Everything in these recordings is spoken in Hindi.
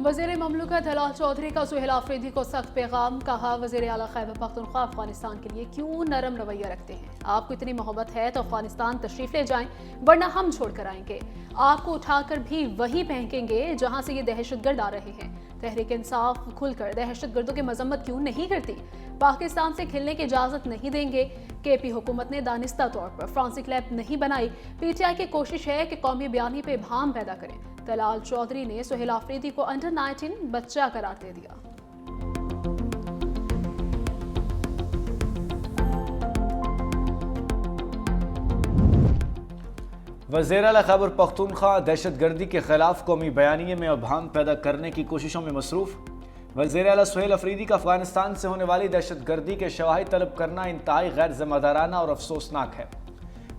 वज़ीर ममलकत हलाल चौधरी का सुहेल आफरीदी को सख्त पैगाम। कहा, वज़ीर आला खैबर पख्तूनख्वा अफगानिस्तान के लिए क्यों नरम रवैया रखते हैं? आपको इतनी मोहब्बत है तो अफगानिस्तान तशरीफ ले जाएं, वरना हम छोड़ कर आएंगे। आपको उठाकर भी वही फेंकेंगे जहां से ये दहशतगर्द आ रहे हैं। तहरीक इंसाफ खुलकर दहशतगर्दों की मजम्मत क्यों नहीं करती? पाकिस्तान से खेलने की इजाजत नहीं देंगे। केपी हुकूमत ने दानिस्ता तौर पर फ्रांसिक लैब नहीं बनाई। पीटीआई की कोशिश है कि कौमी बयानी पे भाम पैदा करें। तलाल चौधरी ने सुहेल आफरीदी को अंडर 19 बच्चा करार दे दिया। वज़ीर आला खैबर पख्तूनख्वा दहशतगर्दी के खिलाफ कौमी बयानिए में अभाम पैदा करने की कोशिशों में मसरूफ। वज़ीर आला सुहेल आफरीदी का अफगानिस्तान से होने वाली दहशतगर्दी के शवाहिद तलब करना इंतहाई गैर जिम्मेदाराना और अफसोसनाक है।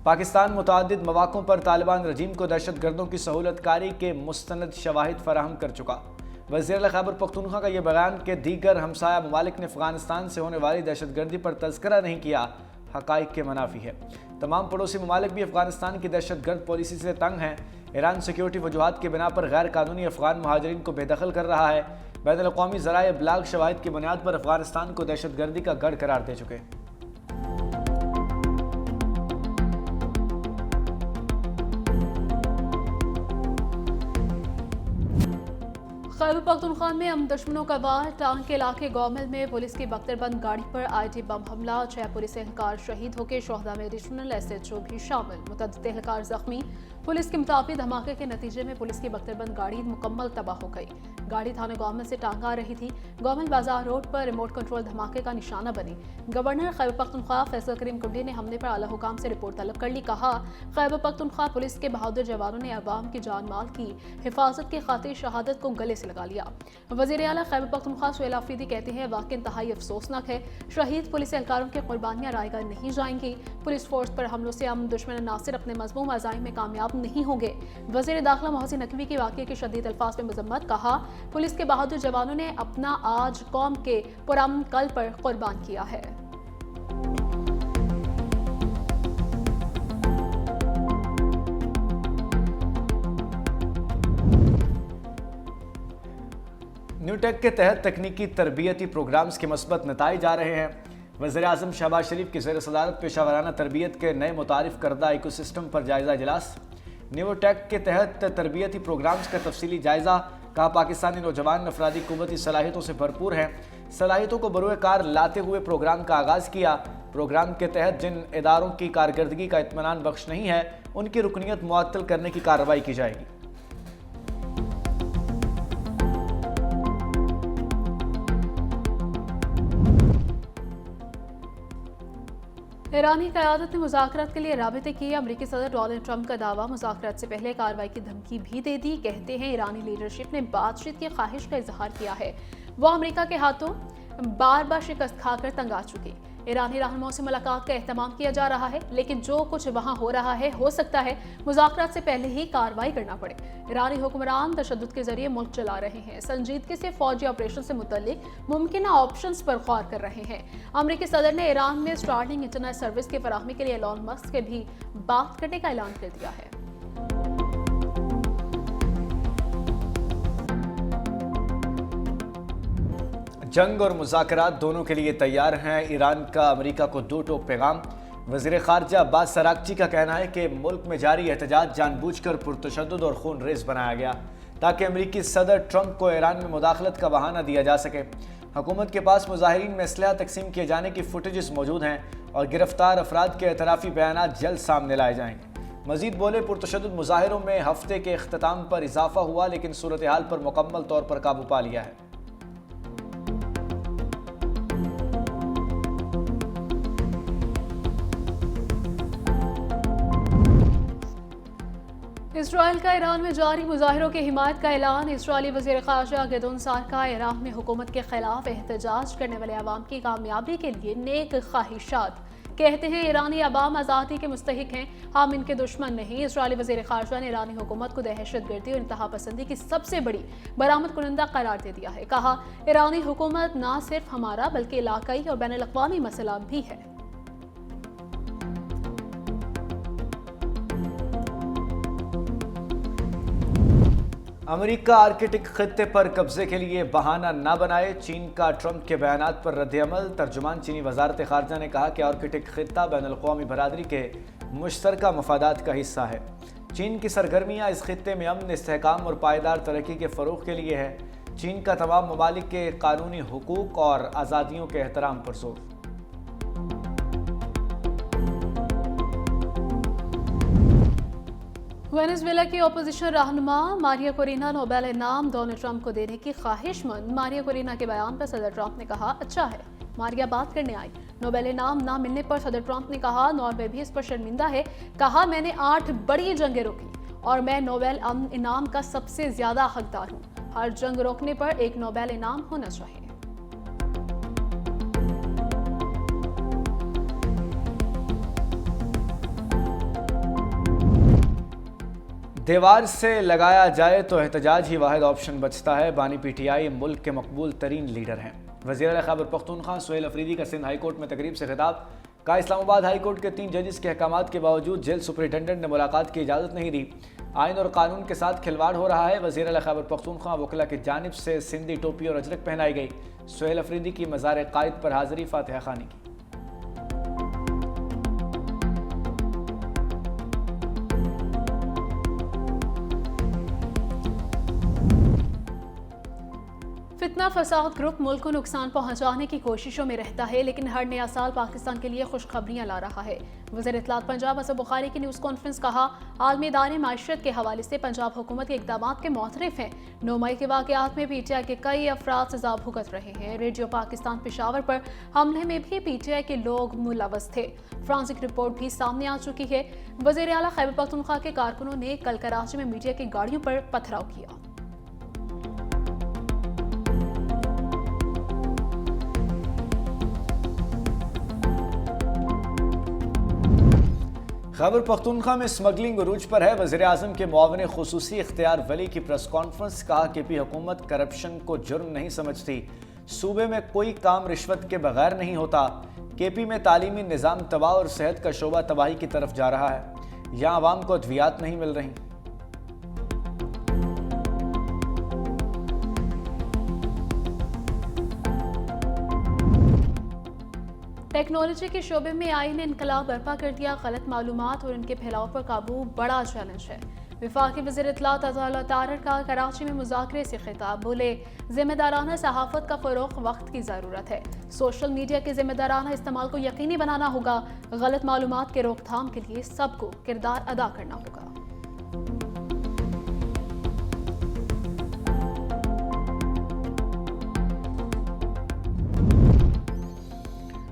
पाकिस्तान मुतअद्दिद मौक़ों पर तालिबान रजीम को दहशतगर्दों की सहूलत कारी के मुस्तनद शवाहिद फराहम कर चुका। वज़ीर आला खैबर पख्तूनख्वा का यह बयान कि दीगर हमसाया ममालिक ने अफगानिस्तान से होने वाली दहशतगर्दी पर तज़किरा नहीं किया, हक़ाइक़ के मनाफी है। तमाम पड़ोसी ममालिक भी अफगानिस्तान की दहशतगर्द पॉलिसी से तंग हैं। ईरान सिक्योरिटी वजूहात की बिना पर गैर कानूनी अफगान महाजरीन को बेदखल कर रहा है। बैनुल-अक़वामी ज़राए इब्लाग शवाहिद की बुनियाद पर अफगानिस्तान को दहशतगर्दी का गढ़ करार दे चुके। खैबर पख्तूनख्वा में हम दुश्मनों का वार। टांग के इलाके गौमल में पुलिस की बख्तरबंद गाड़ी पर आईटी बम हमला। 6 पुलिस एहलकार शहीद होकर शोहदा में एडिशनल SHO भी शामिल। मुतअद्दिद एहलकार जख्मी। पुलिस के मुताबिक धमाके के नतीजे में पुलिस की बख्तरबंद गाड़ी मुकम्मल तबाह हो गई। गाड़ी थाने गौमल से टांग आ रही थी। गौमल बाजार रोड पर रिमोट कंट्रोल धमाके का निशाना बनी। गवर्नर खैबर पख्तूनख्वा फैसल करीम कुंडी ने हमले पर आला हुकाम से रिपोर्ट तलब कर ली। कहा, खैबर पख्तूनख्वा पुलिस के बहादुर जवानों ने अवाम की जान माल की हिफाजत की खातिर शहादत को गले से लगा लिया। वज़ीर आला खैबर पख्तूनख्वा सुहेल आफरीदी कहते हैं, वाक़ई इंतहाई अफसोसनाक है। शहीद पुलिस एहलकारों की कुर्बानियां रायगा नहीं जाएंगी। पुलिस फोर्स पर हमलों से हम दुश्मन नासिर अपने मज़मूम अज़ाइम में कामयाब नहीं होंगे। वज़ीर दाखिला मोहसिन नकवी की वाक़ये की शदीद अल्फाज में मजम्मत। कहा, पुलिस के बहादुर जवानों ने अपना आज कौम के पुरअमन कल पर कुर्बान किया है। न्यूटेक के तहत तकनीकी तरबियती प्रोग्राम्स के मस्बत नताइज आ रहे हैं। वज़ीर आज़म शहबाज शरीफ की ज़ेर सदारत पेशावराना तरबियत के नए मुतारिफ करदा इकोसिस्टम पर जायज़ा इजलास। न्यूटेक के तहत तरबियती प्रोग्राम्स का तफसीली जायज़ा। कहा, पाकिस्तानी नौजवान अफरादी क़ुव्वती सलाहियतों से भरपूर हैं। सलाहियतों को बरूए कार लाते हुए प्रोग्राम का आगाज़ किया। प्रोग्राम के तहत जिन इदारों की कारकर्दगी का इत्मीनान बख्श नहीं है, उनकी रुकनियत मुअत्तल करने की कार्रवाई की जाएगी। ईरानी क़यादत ने मुज़ाकरात के लिए राबिते किए। अमरीकी सदर डोनाल्ड ट्रंप का दावा, मुज़ाकरात से पहले कार्रवाई की धमकी भी दे दी। कहते हैं, ईरानी लीडरशिप ने बातचीत की ख्वाहिश का इजहार किया है। वो अमरीका के हाथों बार बार शिकस्त खाकर तंग आ चुकी। ईरानी रहनुमाओं से मुलाकात का एहतमाम किया जा रहा है, लेकिन जो कुछ वहाँ हो रहा है, हो सकता है मुज़ाकरात से पहले ही कार्रवाई करना पड़े। ईरानी हुक्मरान तशद्दुद के जरिए मुल्क चला रहे हैं। संजीदगी से फौजी ऑपरेशन से मुतल्लिक मुमकिन ऑप्शंस पर गौर कर रहे हैं। अमरीकी सदर ने ईरान में स्टारलिंक इंटरनेट सर्विस की फराहमी के लिए एलन मस्क के भी बात करने का ऐलान कर दिया है। जंग और मुज़ाकरात दोनों के लिए तैयार हैं। ईरान का अमेरिका को दो टोक पैगाम। वज़ीर ख़ारजा अब्बास अराग़ची का कहना है कि मुल्क में जारी एहतजाज जानबूझकर पुरतशद्दुद और खून रेज़ बनाया गया ताकि अमेरिकी सदर ट्रंप को ईरान में मुदाखलत का बहाना दिया जा सके। हुकूमत के पास मुजाहिरीन में असलहा तकसीम किए जाने की फुटेजेस मौजूद हैं और गिरफ्तार अफराद के एतराफ़ी बयानात जल्द सामने लाए जाएंगे। मज़ीद बोले, पुरतशद्दुद मुजाहिरों में हफ्ते के इख्तिताम पर इजाफा हुआ, लेकिन सूरत हाल पर मुकम्मल तौर पर काबू पा लिया है। इसराइल का ईरान में जारी मुजाहिरों की हिमायत का ऐलान। इसराइली वज़ीर ख़ारजा गिदोन सार का ईरान में हुकूमत के खिलाफ एहतजाज करने वाले अवाम की कामयाबी के लिए नेक ख्वाहिशात। कहते हैं, ईरानी अवाम आज़ादी के मुस्तहिक हैं, हम इनके दुश्मन नहीं। इसराइली वज़ीर ख़ारजा ने ईरानी हुकूमत को दहशतगर्दी और इंतहा पसंदी की सबसे बड़ी बरामद कुनंदा करार दे दिया है। कहा, ईरानी हुकूमत न सिर्फ हमारा बल्कि इलाकाई और बैनुल-अक़वामी मसला भी है। अमेरिका आर्कटिक खित्ते पर कब्जे के लिए बहाना न बनाए, चीन का ट्रंप के बयानात पर रद्द-ए-अमल। तर्जुमान चीनी वजारत खारजा ने कहा कि आर्कटिक खित्ता बैनुल-अक़वामी बरादरी के मुश्तरका मफादात का हिस्सा है। चीन की सरगर्मियाँ इस खित्ते में अमन, इस्तेहकाम और पायदार तरक्की के फ़रोग़ के लिए है। चीन का तमाम ममालिक के कानूनी हुकूक और आज़ादियों के एहतराम पर जोर। वेनेजुएला की ओपोजिशन रहनुमा मारिया कोरिना नोबेल इनाम डोनाल्ड ट्रंप को देने की ख्वाहिशमंद। मारिया कोरिना के बयान पर सदर ट्रंप ने कहा, अच्छा है, मारिया बात करने आई। नोबेल इनाम ना मिलने पर सदर ट्रंप ने कहा, नॉर्वे भी इस पर शर्मिंदा है। कहा, मैंने 8 बड़ी जंगें रोकी और मैं नोबेल इनाम का सबसे ज्यादा हकदार हूँ। हर जंग रोकने पर एक नोबेल इनाम होना चाहिए। दीवार से लगाया जाए तो एहतजाज ही वाहिद ऑप्शन बचता है। बानी पीटीआई मुल्क के मकबूल तरीन लीडर हैं। वज़ीर आला खैबर पख्तूनख्वा सुहेल अफरीदी का सिंध हाई कोर्ट में तकरीब से खिताब। कहा, इस्लामाबाद हाई कोर्ट के 3 जजेस के अहकामात के बावजूद जेल सुपरिटेंडेंट ने मुलाकात की इजाज़त नहीं दी। आइन और कानून के साथ खिलवाड़ हो रहा है। वज़ीर आला खैबर पख्तूनख्वा वकला की जानिब से सिंधी टोपी और अजरक पहनाई गई। सुहेल अफरीदी की मज़ार कायद पर हाज़री, फातिहा खानी की। फितना फसाद ग्रुप मुल्क को नुकसान पहुंचाने की कोशिशों में रहता है, लेकिन हर नया साल पाकिस्तान के लिए खुशखबरियां ला रहा है। वज़ीर इत्तलात पंजाब असद बुखारी की न्यूज़ कॉन्फ्रेंस। कहा, आलमी इदारे माशियत के हवाले से पंजाब हुकूमत के इक़दाम के मुतरफ़ हैं। 9 मई के वाक़यात में पीटीआई के कई अफराद सज़ा भुगत रहे हैं। रेडियो पाकिस्तान पेशावर पर हमले में भी पीटीआई के लोग मुलव्वस थे। फ्रांसिक रिपोर्ट भी सामने आ चुकी है। वज़ीर आला खैबर पख्तूनख्वा के कारकुनों ने कल कराची में मीडिया की गाड़ियों पर पथराव किया। खैबर पख्तूनख्वा में स्मगलिंग उरूज पर है। वज़ीर आज़म के मुआविन खुसूसी इख्तियार वली की प्रेस कॉन्फ्रेंस। कहा, केपी हुकूमत करप्शन को जुर्म नहीं समझती। सूबे में कोई काम रिश्वत के बगैर नहीं होता। केपी में तालीमी निज़ाम तबाह और सेहत का शोबा तबाही की तरफ जा रहा है। यहाँ आवाम को अद्वियात नहीं मिल रही। टेक्नोलॉजी के शोबे में आई ने इनकलाब बर्पा कर दिया। गलत मालूमात और इनके फैलाव पर काबू बड़ा चैलेंज है। वफाकी वज़ीर इत्तलात अज़हर तारर का कराची में मुज़ाकरे से खिताब। बोले, जिम्मेदाराना सहाफ़त का फ़रोग़ वक्त की ज़रूरत है। सोशल मीडिया के जिम्मेदाराना इस्तेमाल को यकीनी बनाना होगा। गलत मालूमात के रोकथाम के लिए सबको किरदार अदा करना होगा।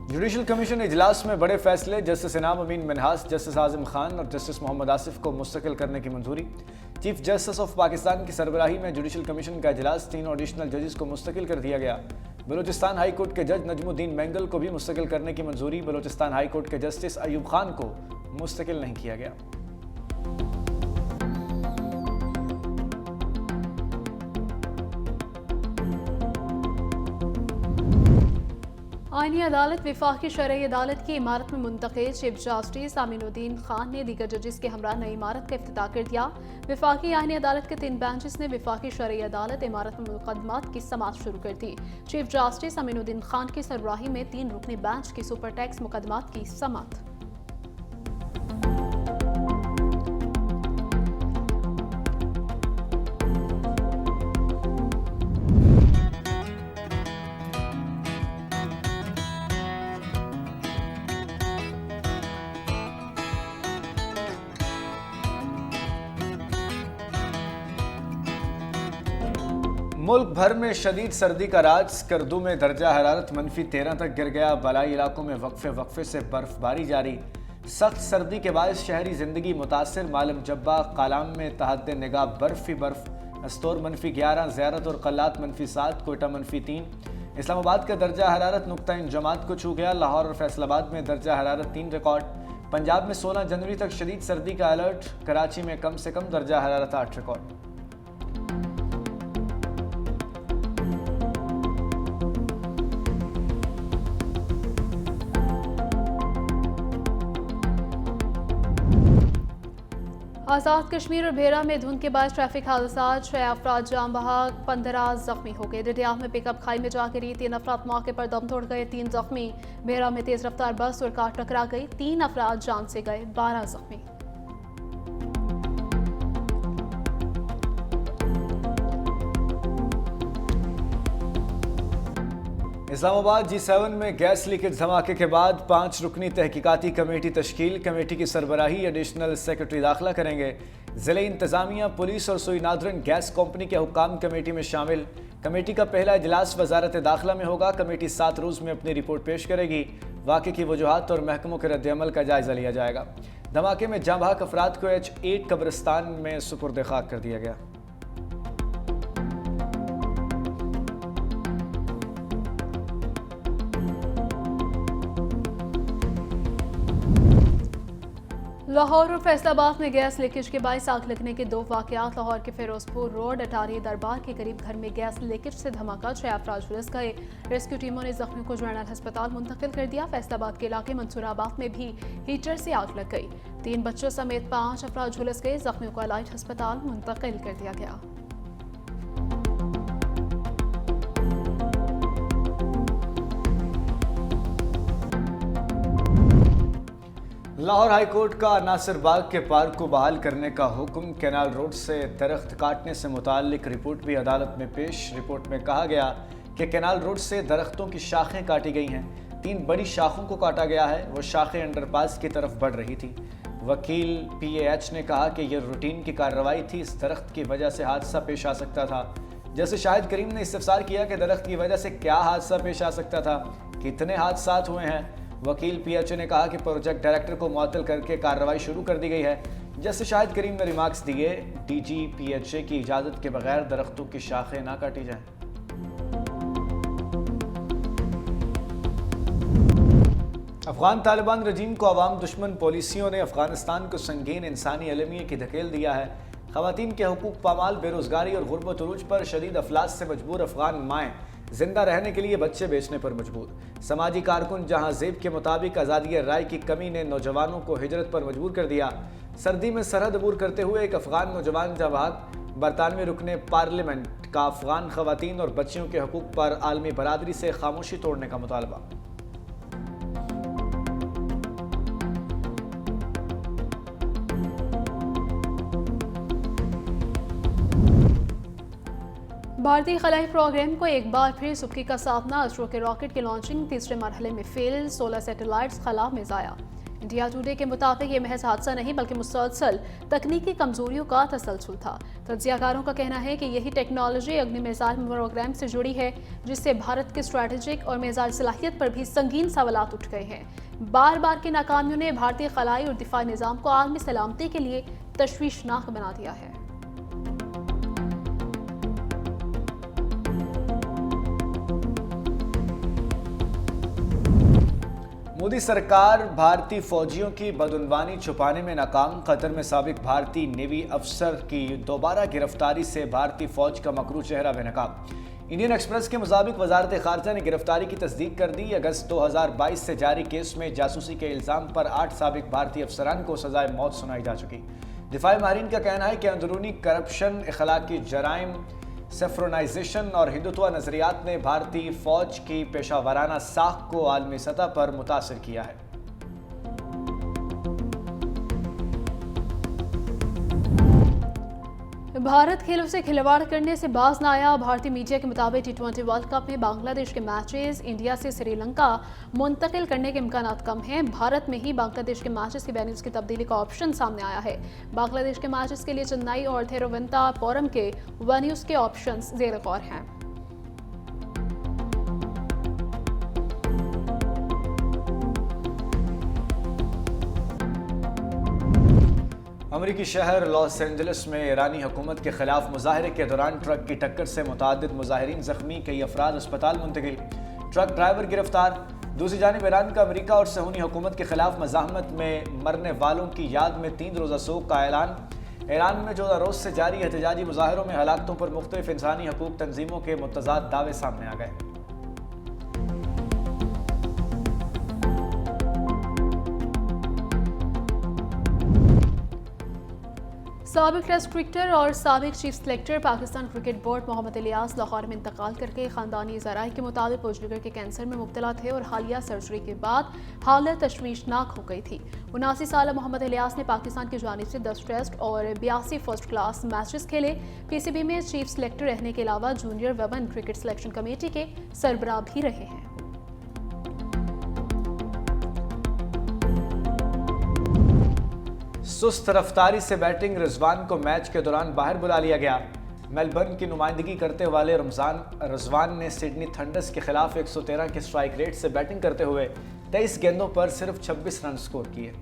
जुडिशल कमीशन इजलास में बड़े फैसले। जस्टिस इनाम अमीन मिन्हास, जस्टिस आज़म खान और जस्टिस मोहम्मद आसिफ को मुस्तकिल करने की मंजूरी। चीफ जस्टिस ऑफ पाकिस्तान की सरबराही में जुडिशल कमीशन का इजलास। 3 एडिशनल जजेस को मुस्तकिल कर दिया गया। बलूचिस्तान हाई कोर्ट के जज नजमुद्दीन मैंगल को भी मुस्तकिल करने की मंजूरी। बलूचिस्तान हाई कोर्ट के जस्टिस अयूब खान को मुस्तकिल नहीं किया गया। आईनी अदालत वफाकी शरई अदालत की इमारत में मुंतकिल। चीफ जस्टिस अमीनुद्दीन खान ने दीगर जजेस के हमरा नई इमारत का इफ्तिताह कर दिया। वफाकी आईनी अदालत के 3 बेंचेस ने वफाकी शरई अदालत इमारत में मुकदमात की समाअत शुरू कर दी। चीफ जस्टिस अमीनुद्दीन खान की सरबराही में 3 रुकनी बेंच की सुपर टैक्स मुकदमात की समाअत। मुल्क भर में शदीद सर्दी का राज। स्कर्दू में दर्जा हरारत -13 तक गिर गया। बलाई इलाकों में वक्फे से बर्फबारी जारी। सख्त सर्दी के बायस शहरी जिंदगी मुतासर। मालम जब्बा कालाम में तहत निगाह बर्फ ही बर्फ। अस्तोर -11, ज़ियारत और कल्लात -7, कोयटा -3। इस्लामाबाद का दर्जा हरारत नुक्ता इंजमात को छू गया। लाहौर और फैसलाबाद में दर्जा हरारत 3 रिकॉर्ड। पंजाब में 16 जनवरी तक शदीद सर्दी का अलर्ट। कराची में कम से कम दर्जा हरारत 8 रिकॉर्ड। आज़ाद कश्मीर और भेरा में धुंध के बाद ट्रैफिक हादसा, 6 अफराद जाम बहक, 15 जख्मी हो गए। डडियाल में पिकअप खाई में जा गिरी, 3 अफराद मौके पर दम तोड़ गए, 3 जख्मी। भेरा में तेज रफ्तार बस और कार टकरा गई, 3 अफराद जान से गए, 12 जख्मी। इस्लामाबाद G7 में गैस लीकेज धमाके के बाद 5 रुकनी तहकीकाती कमेटी तश्कील। कमेटी की सरबराही एडिशनल सेक्रेटरी दाखिला करेंगे। ज़िले इंतजामिया, पुलिस और सुई नादरन गैस कंपनी के हुक्काम कमेटी में शामिल। कमेटी का पहला इजलास वजारत दाखिला में होगा। कमेटी 7 रोज़ में अपनी रिपोर्ट पेश करेगी। वाक़े की वजूहात और महकमों के रद्द-ए-अमल का जायजा लिया जाएगा। धमाके में जाँ बहक अफराद को H8 कब्रिस्तान में सुपुर्द खाक कर दिया गया। लाहौर और फैसलाबाद में गैस लीकेज के बायस आग लगने के 2 वाकयात। लाहौर के फिरोजपुर रोड अटारी दरबार के करीब घर में गैस लीकेज से धमाका, 6 अफराद झुलस गए। रेस्क्यू टीमों ने जख्मियों को जनरल अस्पताल मुंतकिल कर दिया। फैसलाबाद के इलाके मंसूराबाद में भी हीटर से आग लग गई, 3 बच्चों समेत 5 अफराद झुलस गए। जख्मियों को अलाइट अस्पताल मुंतकिल कर दिया गया। लाहौर हाई कोर्ट का नासिर बाग के पार्क को बहाल करने का हुक्म। कैनाल रोड से दरख्त काटने से मुताल्लिक रिपोर्ट भी अदालत में पेश। रिपोर्ट में कहा गया कि कैनाल रोड से दरख्तों की शाखें काटी गई हैं। 3 बड़ी शाखों को काटा गया है। वो शाखें अंडरपास की तरफ बढ़ रही थी। वकील PAH ने कहा कि यह रूटीन की कार्रवाई थी, इस दरख्त की वजह से हादसा पेश आ सकता था। जैसे शाहिद करीम ने इस्तफसार किया कि दरख्त की वजह से क्या हादसा पेश आ सकता था, कितने हादसात हुए हैं। वकील PHA ने कहा कि प्रोजेक्ट डायरेक्टर को मुअत्तल करके कार्रवाई शुरू कर दी गई है। जैसे शाहिद करीम ने रिमार्क्स दिए, DG PHA की इजाज़त के बगैर दरख्तों की शाखें ना काटी जाएं। अफगान तालिबान रजीम को अवाम दुश्मन पॉलिसियों ने अफगानिस्तान को संगीन इंसानी अलमिये की धकेल दिया है। ख़वातीन के हुकूक पामाल, बेरोजगारी और गुर्बत उरूज पर शदीद अफलास से मजबूर अफगान माएँ जिंदा रहने के लिए बच्चे बेचने पर मजबूर। समाजी कारकुन जहां जेब के मुताबिक आज़ादी राय की कमी ने नौजवानों को हिजरत पर मजबूर कर दिया। सर्दी में सरहद अबूर करते हुए एक अफगान नौजवान जवाब बरतानवी रुकने पार्लियामेंट का अफगान खवातीन और बच्चियों के हकूक पर आलमी बरादरी से खामोशी तोड़ने का मुतालबा। भारतीय खलाई प्रोग्राम को एक बार फिर सुबकी का सामना। इसरो के रॉकेट की लॉन्चिंग तीसरे मरहले में फेल, 16 सैटेलाइट्स खला में ज़ाया। इंडिया टुडे के मुताबिक ये महज हादसा नहीं बल्कि मुसलसल तकनीकी कमजोरियों का तसलसल था। तज्जियाकारों का कहना है कि यही टेक्नोलॉजी अग्नि मिसाइल प्रोग्राम से जुड़ी है, जिससे भारत की स्ट्रैटेजिक और मिसाइल सलाहियत पर भी संगीन सवालात उठ गए हैं। बार बार की नाकामियों ने भारतीय खलाई और दिफाई निज़ाम को आलमी सलामती के लिए तशवीशनाक बना दिया है। मोदी सरकार भारतीय फौजियों की बदउनवानी छुपाने में नाकाम। कतर में साबिक भारतीय नेवी अफसर की दोबारा गिरफ्तारी से भारतीय फौज का मकरू चेहरा बेनकाब। इंडियन एक्सप्रेस के मुताबिक वजारत खारजा ने गिरफ्तारी की तस्दीक कर दी। अगस्त 2022 से जारी केस में जासूसी के इल्ज़ाम पर 8 साबिक भारतीय अफसरान को सजाए मौत सुनाई जा चुकी। दिफाई माहिरीन का कहना है कि अंदरूनी करप्शन, इखलाकी जराइम, सेफ्रोनाइजेशन और हिंदुत्व नजरियात ने भारतीय फौज की पेशावराना साख को आलमी सतह पर मुतासिर किया है। भारत खेलों से खिलवाड़ करने से बाज न आया। भारतीय मीडिया के मुताबिक T20 वर्ल्ड कप में बांग्लादेश के मैचेस इंडिया से श्रीलंका मुंतकिल करने के इम्कानात कम हैं। भारत में ही बांग्लादेश के मैचेस के वेन्यूज की तब्दीली का ऑप्शन सामने आया है। बांग्लादेश के मैचेस के लिए चेन्नई और थिरुवनंतपुरम के वेन्यूज के ऑप्शन ज़ेर गौर हैं। अमरीकी शहर लॉस एंजलिस में ईरानी हुकूमत के खिलाफ मुजाहरे के दौरान ट्रक की टक्कर से मुतादिद मुजाहिरीन जख्मी, कई अफराद अस्पताल मुंतकिल। ट्रक ड्राइवर गिरफ्तार। दूसरी जानिब ईरान का अमरीका और सहूनी हुकूमत के खिलाफ मज़ाहमत में मरने वालों की याद में 3 रोज़ा सोग का ऐलान। ईरान में 14 रोज़ से जारी एहतजाजी मुजाहरों में हलाकतों पर मुख्तलिफ इंसानी हकूक तंजीमों के मुतज़ाद दावे सामने आ गए। साबिक टेस्ट क्रिकेटर और साबिक chief selector Pakistan cricket board Mohammad Ilyas Lahore में इंतकाल करके खानदानी ज़राए के मुताबिक पुजलिगर के कैंसर में मुब्तला थे और हालिया सर्जरी के बाद हालत तशवीशनाक हो गई थी। 79 साल मोहम्मद इलियास ने पाकिस्तान की जानिब से 10 टेस्ट और 82 फर्स्ट क्लास मैचेस खेले। पीसीबी में चीफ सेलेक्टर रहने के अलावा junior women cricket selection committee के सरबराह भी रहे हैं। सुस्त रफ्तारी से बैटिंग रिजवान को मैच के दौरान बाहर बुला लिया गया। मेलबर्न की नुमाइंदगी करते वाले रिजवान ने सिडनी थंडर्स के खिलाफ 113 के स्ट्राइक रेट से बैटिंग करते हुए 23 गेंदों पर सिर्फ 26 रन स्कोर किए।